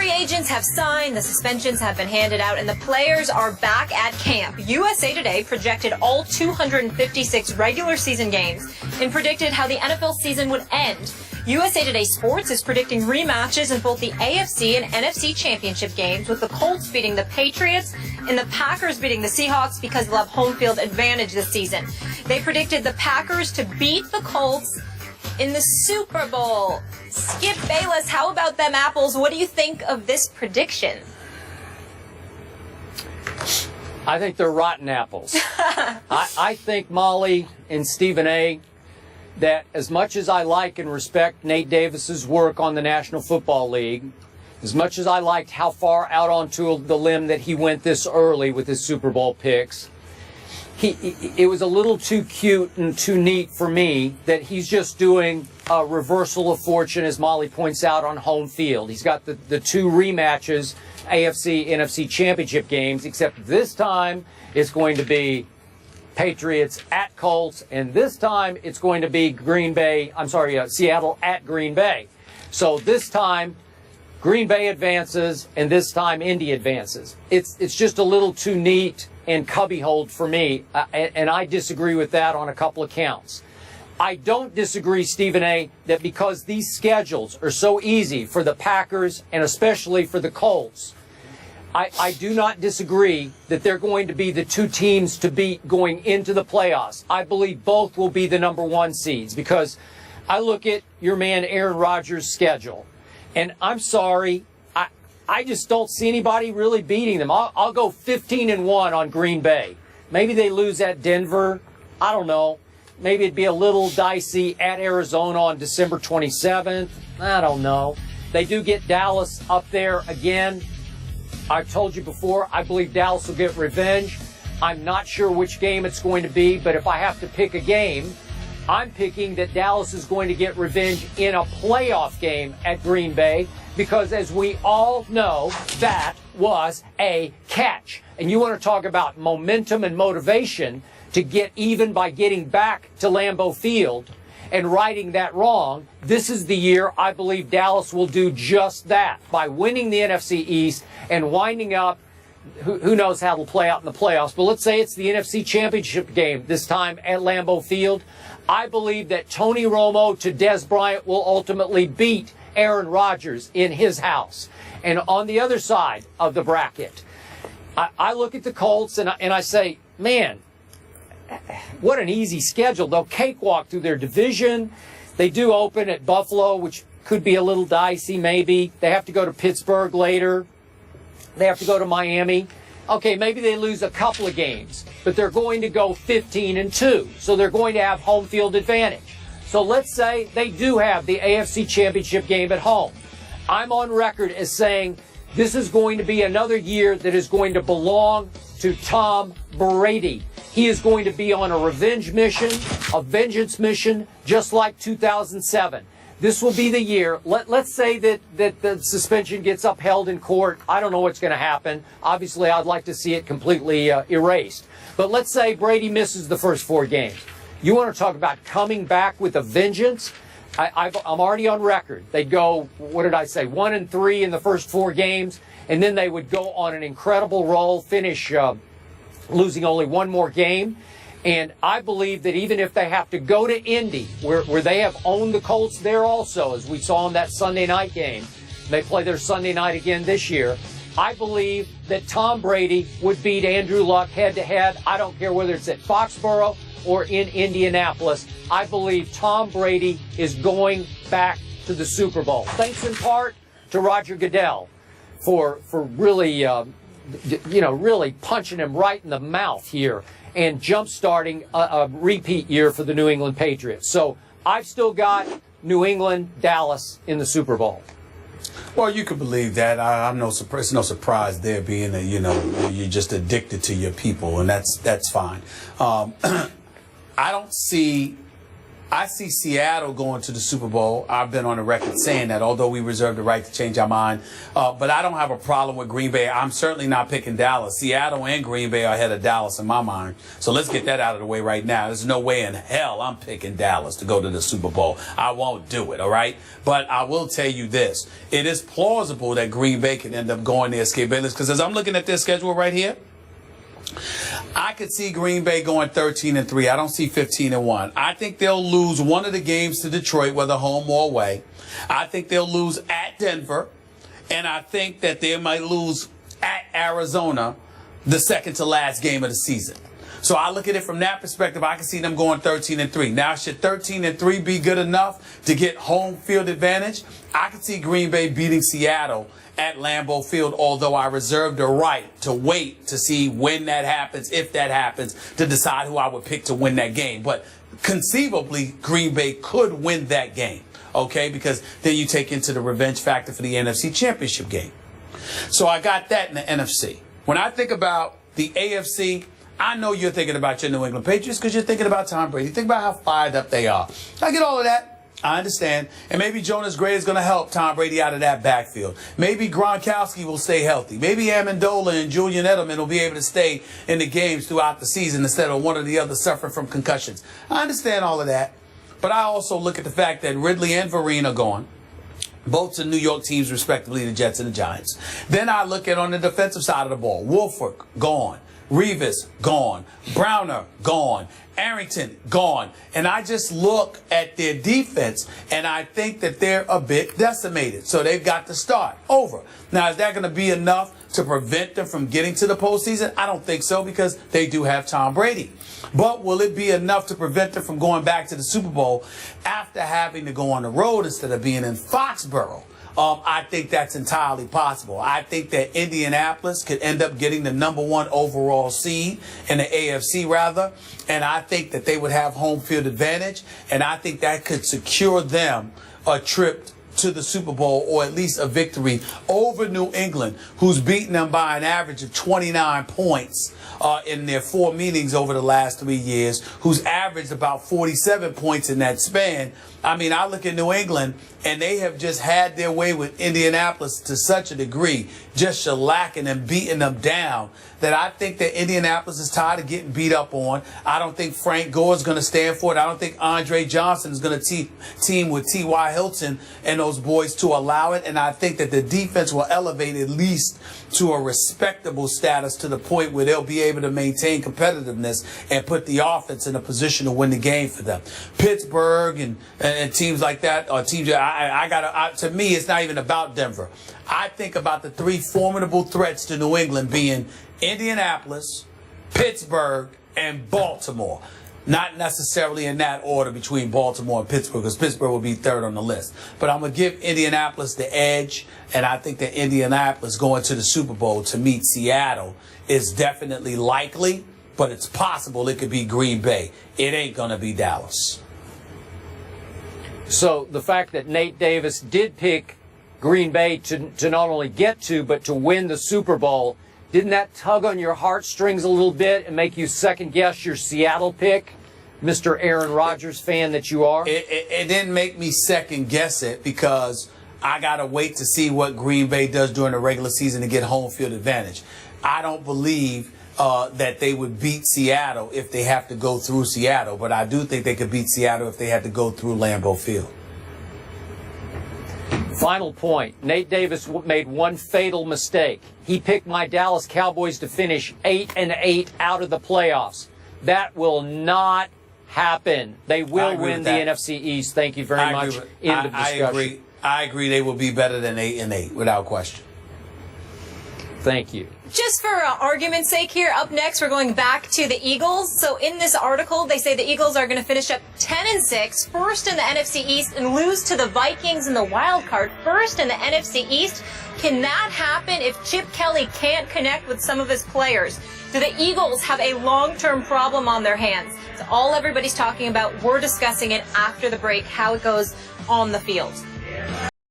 free agents have signed, the suspensions have been handed out, and the players are back at camp. USA Today projected all 256 regular season games and predicted how the NFL season would end. USA Today Sports is predicting rematches in both the AFC and NFC championship games, with the Colts beating the Patriots and the Packers beating the Seahawks because they'll have home field advantage this season. They predicted the Packers to beat the Colts in the Super Bowl. Skip Bayless, how about them apples? What do you think of this prediction? I think they're rotten apples. I think, Molly and Stephen A., that as much as I like and respect Nate Davis's work on the National Football League, as much as I liked how far out onto the limb that he went this early with his Super Bowl picks, it was a little too cute and too neat for me that he's just doing a reversal of fortune, as Molly points out, on home field. He's got the two rematches, AFC, NFC championship games, except this time it's going to be Patriots at Colts, and this time it's going to be Seattle at Green Bay. So this time Green Bay advances, and this time Indy advances. It's just a little too neat and cubbyhole for me, and I disagree with that on a couple of counts. I don't disagree, Stephen A., that because these schedules are so easy for the Packers and especially for the Colts, I do not disagree that they're going to be the two teams to beat going into the playoffs. I believe both will be the number one seeds, because I look at your man Aaron Rodgers' schedule, and I'm sorry, I just don't see anybody really beating them. I'll go 15-1 on Green Bay. Maybe they lose at Denver. I don't know. Maybe it'd be a little dicey at Arizona on December 27th. I don't know. They do get Dallas up there again. I've told you before, I believe Dallas will get revenge. I'm not sure which game it's going to be, but if I have to pick a game, I'm picking that Dallas is going to get revenge in a playoff game at Green Bay, because as we all know, that was a catch. And you want to talk about momentum and motivation to get even by getting back to Lambeau Field and righting that wrong. This is the year I believe Dallas will do just that by winning the NFC East and winding up. Who knows how it'll play out in the playoffs, but let's say it's the NFC Championship game this time at Lambeau Field. I believe that Tony Romo to Dez Bryant will ultimately beat Aaron Rodgers in his house. And on the other side of the bracket, I look at the Colts and I say, man, what an easy schedule. They'll cakewalk through their division. They do open at Buffalo, which could be a little dicey maybe. They have to go to Pittsburgh later. They have to go to Miami. Okay, maybe they lose a couple of games, but they're going to go 15-2, so they're going to have home field advantage. So let's say they do have the AFC Championship game at home. I'm on record as saying this is going to be another year that is going to belong to Tom Brady. He is going to be on a revenge mission, a vengeance mission, just like 2007. This will be the year. Let's say that the suspension gets upheld in court. I don't know what's going to happen. Obviously, I'd like to see it completely erased. But let's say Brady misses the first 4 games. You want to talk about coming back with a vengeance? I'm already on record. They'd go, 1-3 in the first 4 games, and then they would go on an incredible roll, finish losing only 1 more game. And I believe that even if they have to go to Indy, where they have owned the Colts there also, as we saw in that Sunday night game, they play their Sunday night again this year, I believe that Tom Brady would beat Andrew Luck head-to-head. I don't care whether it's at Foxborough or in Indianapolis. I believe Tom Brady is going back to the Super Bowl. Thanks in part to Roger Goodell for really, really punching him right in the mouth here and jump-starting a repeat year for the New England Patriots. So I've still got New England, Dallas in the Super Bowl. Well, you can believe that. It's no surprise there, being that, you're just addicted to your people, and that's fine. I don't see I see Seattle going to the Super Bowl. I've been on the record saying that, although we reserve the right to change our mind. But I don't have a problem with Green Bay. I'm certainly not picking Dallas. Seattle and Green Bay are ahead of Dallas in my mind. So let's get that out of the way right now. There's no way in hell I'm picking Dallas to go to the Super Bowl. I won't do it, all right? But I will tell you this. It is plausible that Green Bay can end up going there, Skip Bayless, because as I'm looking at their schedule right here, I could see Green Bay going 13-3. I don't see 15-1. I think they'll lose one of the games to Detroit, whether home or away. I think they'll lose at Denver, and I think that they might lose at Arizona, the second to last game of the season. So I look at it from that perspective. I can see them going 13-3. Now, should 13-3 be good enough to get home field advantage? I can see Green Bay beating Seattle at Lambeau Field, although I reserve the right to wait to see when that happens, if that happens, to decide who I would pick to win that game. But conceivably, Green Bay could win that game, okay, because then you take into the revenge factor for the NFC Championship game. So I got that in the NFC. When I think about the AFC, I know you're thinking about your New England Patriots because you're thinking about Tom Brady. Think about how fired up they are. I get all of that. I understand. And maybe Jonas Gray is going to help Tom Brady out of that backfield. Maybe Gronkowski will stay healthy. Maybe Amendola and Julian Edelman will be able to stay in the games throughout the season instead of one or the other suffering from concussions. I understand all of that. But I also look at the fact that Ridley and Vereen are gone. Both to New York teams, respectively, the Jets and the Giants. Then I look at on the defensive side of the ball. Wolford, gone. Revis, gone. Browner, gone. Arrington, gone. And I just look at their defense, and I think that they're a bit decimated. So they've got to start over. Now, is that going to be enough to prevent them from getting to the postseason? I don't think so, because they do have Tom Brady. But will it be enough to prevent them from going back to the Super Bowl after having to go on the road instead of being in Foxborough? I think that's entirely possible. I think that Indianapolis could end up getting the #1 overall seed in the AFC, rather. And I think that they would have home field advantage. And I think that could secure them a trip to the Super Bowl, or at least a victory over New England, who's beaten them by an average of 29 points in their 4 meetings over the last 3 years, who's averaged about 47 points in that span. I mean, I look at New England, and they have just had their way with Indianapolis to such a degree, just shellacking and beating them down, that I think that Indianapolis is tired of getting beat up on. I don't think Frank Gore is going to stand for it. I don't think Andre Johnson is going to team with T.Y. Hilton and those boys to allow it. And I think that the defense will elevate at least to a respectable status, to the point where they'll be able to maintain competitiveness and put the offense in a position to win the game for them. Pittsburgh and teams like that are teams that to me, it's not even about Denver. I think about the 3 formidable threats to New England being Indianapolis, Pittsburgh, and Baltimore. Not necessarily in that order between Baltimore and Pittsburgh, because Pittsburgh will be third on the list. But I'm going to give Indianapolis the edge, and I think that Indianapolis going to the Super Bowl to meet Seattle is definitely likely, but it's possible it could be Green Bay. It ain't going to be Dallas. So the fact that Nate Davis did pick Green Bay to not only get to, but to win the Super Bowl, didn't that tug on your heartstrings a little bit and make you second-guess your Seattle pick, Mr. Aaron Rodgers fan that you are? It didn't make me second-guess it, because I got to wait to see what Green Bay does during the regular season to get home field advantage. I don't believe that they would beat Seattle if they have to go through Seattle, but I do think they could beat Seattle if they had to go through Lambeau Field. Final point. Nate Davis made one fatal mistake. He picked my Dallas Cowboys to finish 8-8 out of the playoffs. That will not happen. They will win the NFC East. Thank you very much. End of discussion. I agree. They will be better than 8-8 without question. Thank you. Just for argument's sake here, up next, we're going back to the Eagles. So in this article, they say the Eagles are going to finish up 10-6, first in the NFC East, and lose to the Vikings in the wild card, first in the NFC East. Can that happen if Chip Kelly can't connect with some of his players? Do the Eagles have a long-term problem on their hands? It's all everybody's talking about. We're discussing it after the break, how it goes on the field.